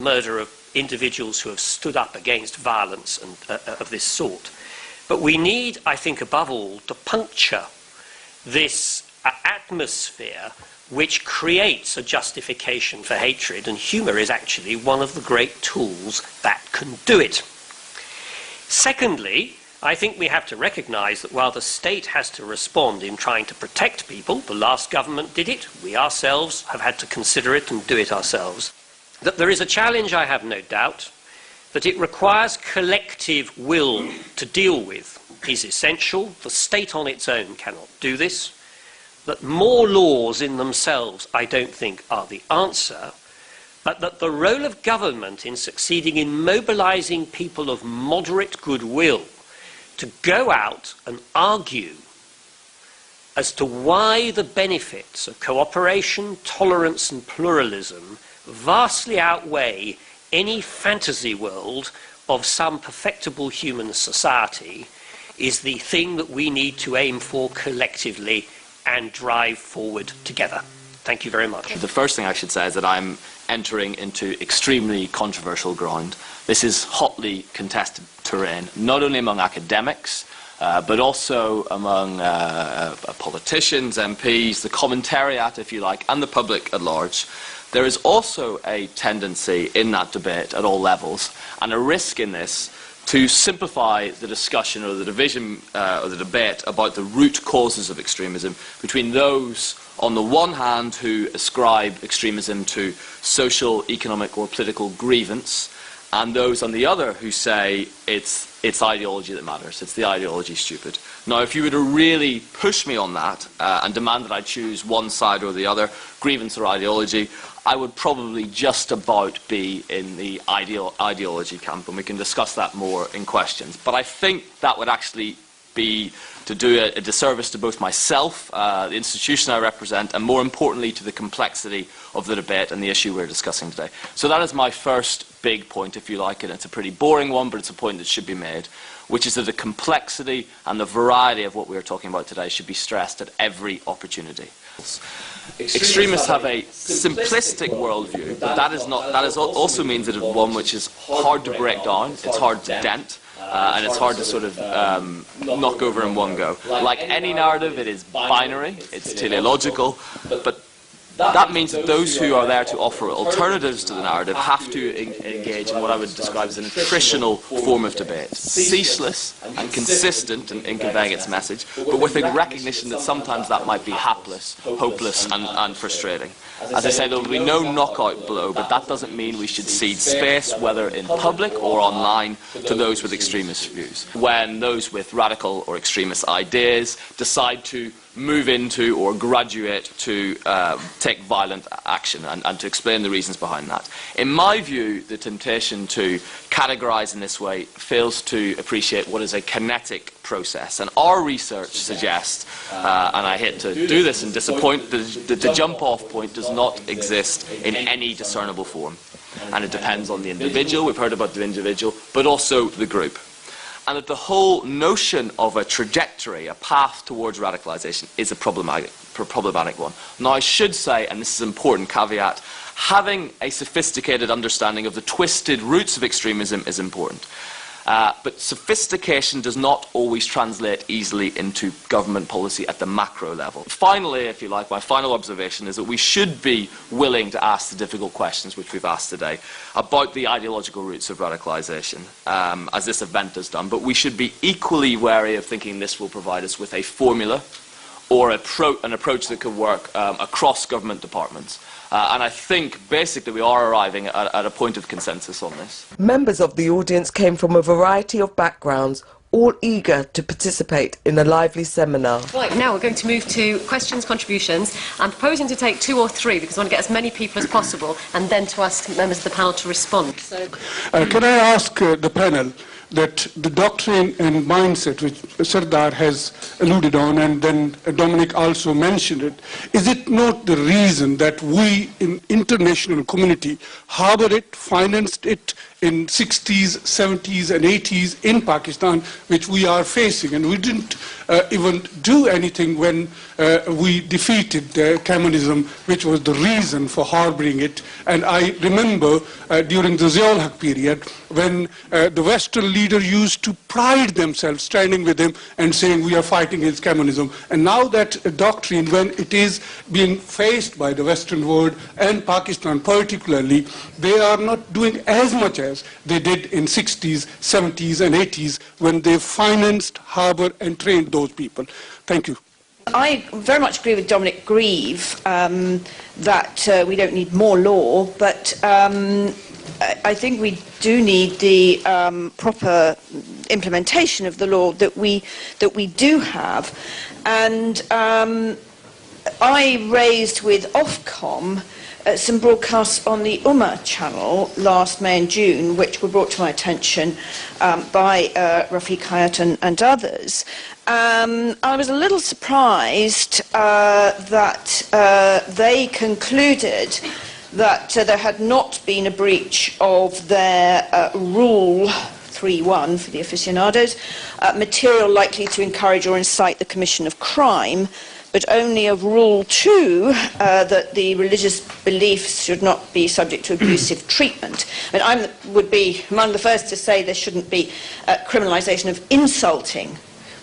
murder of individuals who have stood up against violence and, of this sort. But we need, I think, above all, to puncture this atmosphere which creates a justification for hatred, and humour is actually one of the great tools that can do it. Secondly, I think we have to recognise that while the state has to respond in trying to protect people, the last government did it, we ourselves have had to consider it and do it ourselves, that there is a challenge, I have no doubt, that it requires collective will to deal with is essential. The state on its own cannot do this. That more laws in themselves, I don't think, are the answer, but that the role of government in succeeding in mobilising people of moderate goodwill to go out and argue as to why the benefits of cooperation, tolerance and pluralism vastly outweigh any fantasy world of some perfectible human society is the thing that we need to aim for collectively and drive forward together. Thank you very much. The first thing I should say is that I'm entering into extremely controversial ground. This is hotly contested terrain, not only among academics, but also among politicians, MPs, the commentariat, if you like, and the public at large. There is also a tendency in that debate at all levels, and a risk in this, to simplify the discussion or the division or the debate about the root causes of extremism between those on the one hand who ascribe extremism to social, economic or political grievance, and those on the other who say it's ideology that matters, it's the ideology stupid. Now, if you were to really push me on that and demand that I choose one side or the other, grievance or ideology, I would probably just about be in the ideology camp, and we can discuss that more in questions. But I think that would actually be to do a disservice to both myself, the institution I represent, and more importantly to the complexity of the debate and the issue we're discussing today. So that is my first big point, if you like, and it's a pretty boring one, but it's a point that should be made, which is that the complexity and the variety of what we're talking about today should be stressed at every opportunity. Extremists have a simplistic worldview, but that also means that it's one which is hard to break down, it's hard to dent, and it's hard to sort of knock over in one go. Like any narrative, it is binary, it's teleological, but that means that those who are there to offer alternatives to the narrative have to engage in what I would describe as an attritional form of debate, ceaseless and consistent in conveying its message, but with a recognition that sometimes that might be hapless, hopeless and frustrating. As I say, there will be no knockout blow, but that doesn't mean we should cede space, whether in public or online, to those with extremist views. When those with radical or extremist ideas decide to move into or graduate to take violent action, and to explain the reasons behind that. In my view, the temptation to categorize in this way fails to appreciate what is a kinetic process. And our research suggests, and I hate to do this and disappoint, that the jump-off point does not exist in any discernible form. And it depends on the individual, we've heard about the individual, but also the group. And that the whole notion of a trajectory, a path towards radicalization, is a problematic one. Now, I should say, and this is an important caveat, having a sophisticated understanding of the twisted roots of extremism is important. But sophistication does not always translate easily into government policy at the macro level. Finally, if you like, my final observation is that we should be willing to ask the difficult questions which we've asked today about the ideological roots of radicalization, as this event has done. But we should be equally wary of thinking this will provide us with a formula or an approach that could work across government departments. And I think basically we are arriving at a point of consensus on this. Members of the audience came from a variety of backgrounds, all eager to participate in a lively seminar. Right, now we're going to move to questions, contributions. I'm proposing to take 2 or 3 because I want to get as many people as possible, and then to ask members of the panel to respond. So, can I ask the panel that the doctrine and mindset which Sardar has alluded on, and then Dominic also mentioned it, is it not the reason that we in international community harbor it, financed it, in 60s, 70s and 80s in Pakistan, which we are facing. And we didn't even do anything when we defeated communism, which was the reason for harboring it. And I remember during the Ziaul-Haq period when the Western leader used to pride themselves standing with him and saying we are fighting against communism. And now that doctrine, when it is being faced by the Western world and Pakistan particularly, they are not doing as much as they did in 60s, 70s and 80s when they financed, harbored and trained those people. Thank you. I very much agree with Dominic Grieve that we don't need more law, but I think we do need the proper implementation of the law that we do have. And I raised with Ofcom some broadcasts on the Ummah channel last May and June, which were brought to my attention by Rafiq Hayat and others. I was a little surprised that they concluded that there had not been a breach of their Rule 3.1 for the aficionados, material likely to encourage or incite the commission of crime, but only of Rule 2, that the religious beliefs should not be subject to abusive treatment. And I would be among the first to say there shouldn't be criminalisation of insulting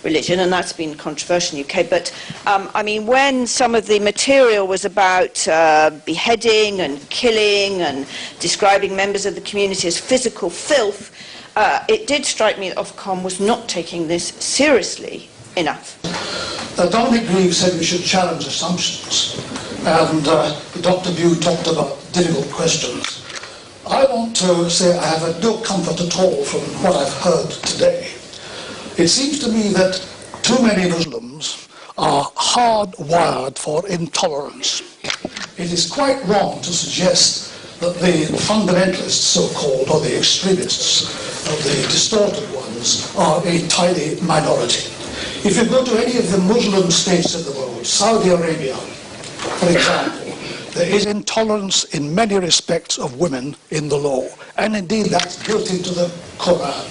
religion, and that's been controversial in the UK. But, I mean, when some of the material was about beheading and killing and describing members of the community as physical filth, it did strike me that Ofcom was not taking this seriously enough. Dominic Grieve said we should challenge assumptions, and Dr. Bew talked about difficult questions. I want to say I have had no comfort at all from what I've heard today. It seems to me that too many Muslims are hardwired for intolerance. It is quite wrong to suggest that the fundamentalists, so-called, or the extremists, or the distorted ones, are a tiny minority. If you go to any of the Muslim states of the world, Saudi Arabia, for example, there is intolerance in many respects of women in the law, and indeed that's built into the Quran.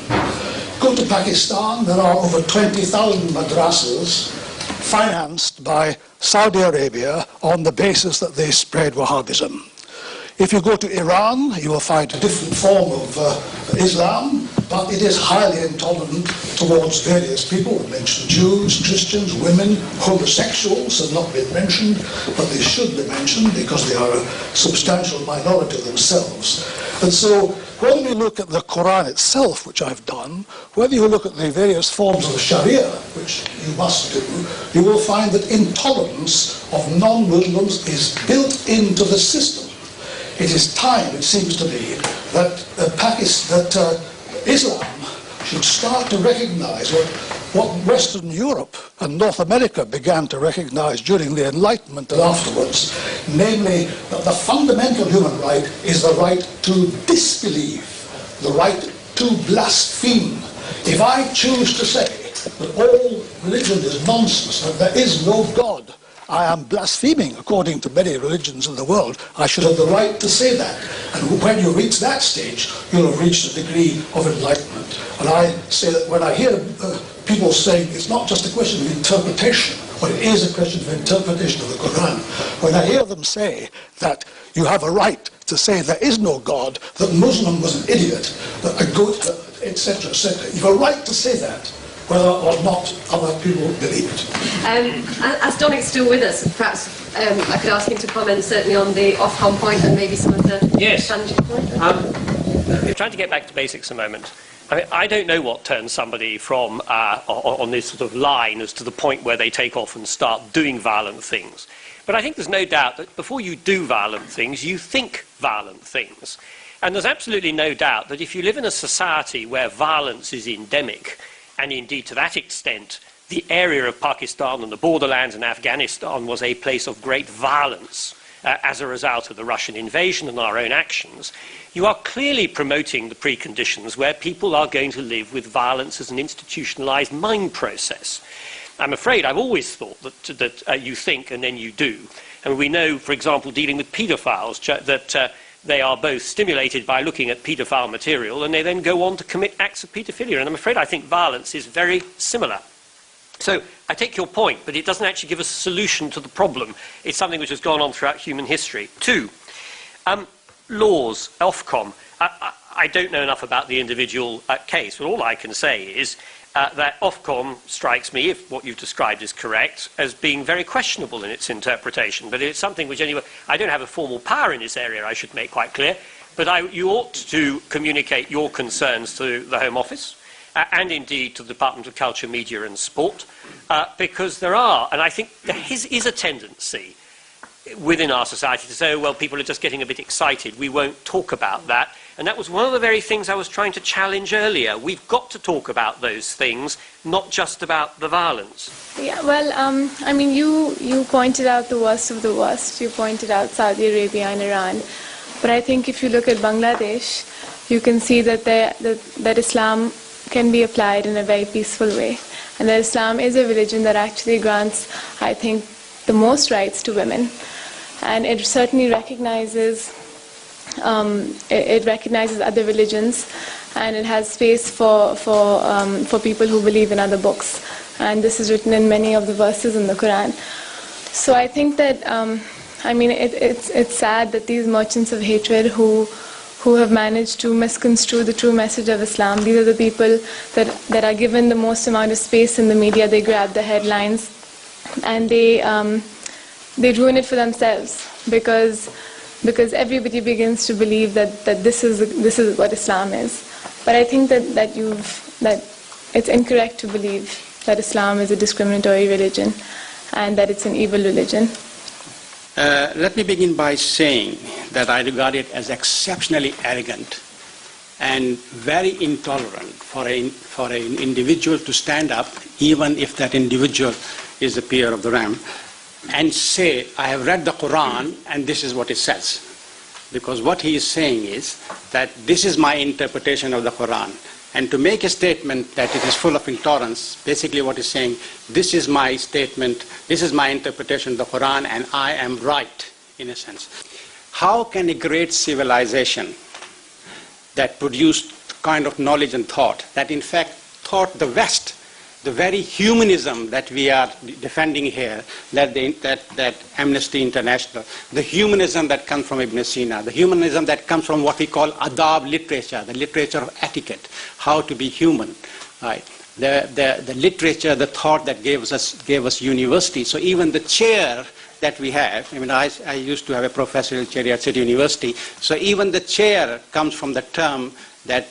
Go to Pakistan, there are over 20,000 madrasas financed by Saudi Arabia on the basis that they spread Wahhabism. If you go to Iran, you will find a different form of Islam, but it is highly intolerant towards various people. We mentioned Jews, Christians, women, homosexuals have not been mentioned, but they should be mentioned because they are a substantial minority themselves. And so, whether you look at the Quran itself, which I've done, whether you look at the various forms of Sharia, which you must do, you will find that intolerance of non-Muslims is built into the system. It is time, it seems to me, that Islam should start to recognize what Western Europe and North America began to recognize during the Enlightenment and afterwards, namely that the fundamental human right is the right to disbelieve, the right to blaspheme. If I choose to say that all religion is nonsense, that there is no God, I am blaspheming, according to many religions in the world. I should have the right to say that. And when you reach that stage, you'll have reached a degree of enlightenment. And I say that when I hear people saying it's not just a question of interpretation, but it is a question of interpretation of the Quran, when I hear them say that you have a right to say there is no God, that Muslim was an idiot, that a goat, etc., etc., you have a right to say that, whether or not other people believe it. As Dominic's still with us, perhaps I could ask him to comment certainly on the Ofcom point and maybe some of the challenging points. We're trying to get back to basics a moment. I mean, I don't know what turns somebody from on this sort of line as to the point where they take off and start doing violent things. But I think there's no doubt that before you do violent things, you think violent things. And there's absolutely no doubt that if you live in a society where violence is endemic, and indeed to that extent, the area of Pakistan and the borderlands in Afghanistan was a place of great violence as a result of the Russian invasion and our own actions, you are clearly promoting the preconditions where people are going to live with violence as an institutionalized mind process. I'm afraid I've always thought that you think and then you do. And we know, for example, dealing with paedophiles, that they are both stimulated by looking at paedophile material, and they then go on to commit acts of paedophilia. And I'm afraid I think violence is very similar. So I take your point, but it doesn't actually give us a solution to the problem. It's something which has gone on throughout human history. Two, laws, Ofcom. I don't know enough about the individual case, but all I can say is that Ofcom strikes me, if what you've described is correct, as being very questionable in its interpretation. But it's something which anyway, I don't have a formal power in this area, I should make quite clear, but you ought to communicate your concerns to the Home Office, and indeed to the Department of Culture, Media and Sport, because there are, and I think there is a tendency within our society to say, oh, well, people are just getting a bit excited, we won't talk about that. And that was one of the very things I was trying to challenge earlier. We've got to talk about those things, not just about the violence. Yeah, well, I mean, you pointed out the worst of the worst. You pointed out Saudi Arabia and Iran. But I think if you look at Bangladesh, you can see that that Islam can be applied in a very peaceful way. And that Islam is a religion that actually grants, I think, the most rights to women. And it certainly recognizes other religions, and it has space for people who believe in other books. And this is written in many of the verses in the Quran. So I think that, I mean, it's sad that these merchants of hatred who have managed to misconstrue the true message of Islam, these are the people that are given the most amount of space in the media. They grab the headlines and they ruin it for themselves, because everybody begins to believe that this is what Islam is. But I think that it's incorrect to believe that Islam is a discriminatory religion and that it's an evil religion. Let me begin by saying that I regard it as exceptionally arrogant and very intolerant for an individual to stand up, even if that individual is a peer of the Ram, and say, I have read the Quran and this is what it says. Because what he is saying is that this is my interpretation of the Quran. And to make a statement that it is full of intolerance, basically what he's saying, this is my statement, this is my interpretation of the Quran, and I am right, in a sense. How can a great civilization that produced kind of knowledge and thought, that in fact taught the West, the very humanism that we are defending here, that Amnesty International, the humanism that comes from Ibn Sina, the humanism that comes from what we call adab literature, the literature of etiquette, how to be human, right? The literature, the thought that gave us university. So even the chair that we have, I mean, I used to have a professorial chair at City University, so even the chair comes from the term that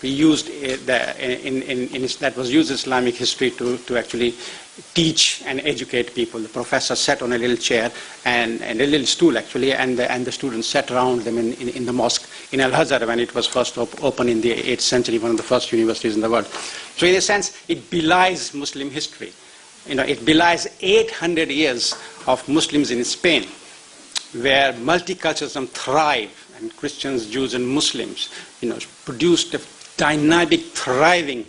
we used that was used in Islamic history to actually teach and educate people. The professor sat on a little chair and a little stool actually, and the students sat around them in the mosque in Al-Azhar when it was first opened in the 8th century, one of the first universities in the world. So in a sense, it belies Muslim history. You know, it belies 800 years of Muslims in Spain, where multiculturalism thrived, and Christians, Jews, and Muslims, you know, produced a dynamic, thriving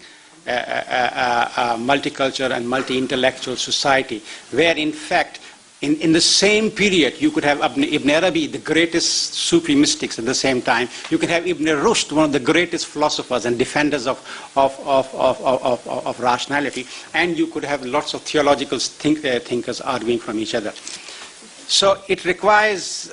multicultural and multi-intellectual society, where in fact, in the same period, you could have Ibn Arabi, the greatest Sufi mystics at the same time. You could have Ibn Rushd, one of the greatest philosophers and defenders of rationality, and you could have lots of theological thinkers arguing from each other. So it requires,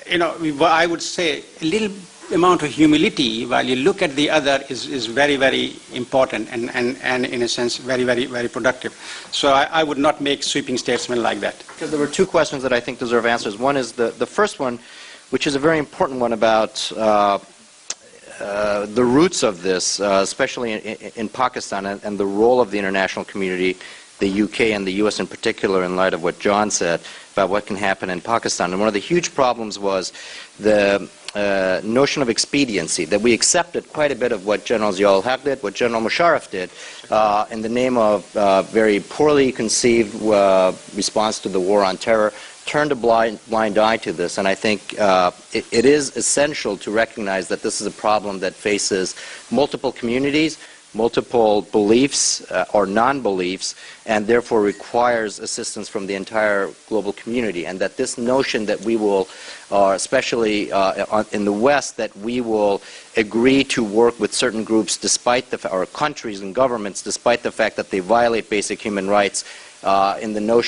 you know, I would say, a little amount of humility while you look at the other is very, very important and in a sense very, very, very productive. So I would not make sweeping statements like that. Because there were two questions that I think deserve answers. One is the first one, which is a very important one about the roots of this, especially in Pakistan, and the role of the international community, the UK and the US in particular, in light of what John said about what can happen in Pakistan. And one of the huge problems was the notion of expediency, that we accepted quite a bit of what General Zia-ul-Haq did, what General Musharraf did, in the name of very poorly conceived response to the war on terror, turned a blind eye to this. And I think it is essential to recognize that this is a problem that faces multiple communities, multiple beliefs or non-beliefs, and therefore requires assistance from the entire global community, and that this notion that we will, especially in the West, that we will agree to work with certain groups despite or countries and governments despite the fact that they violate basic human rights, in the notion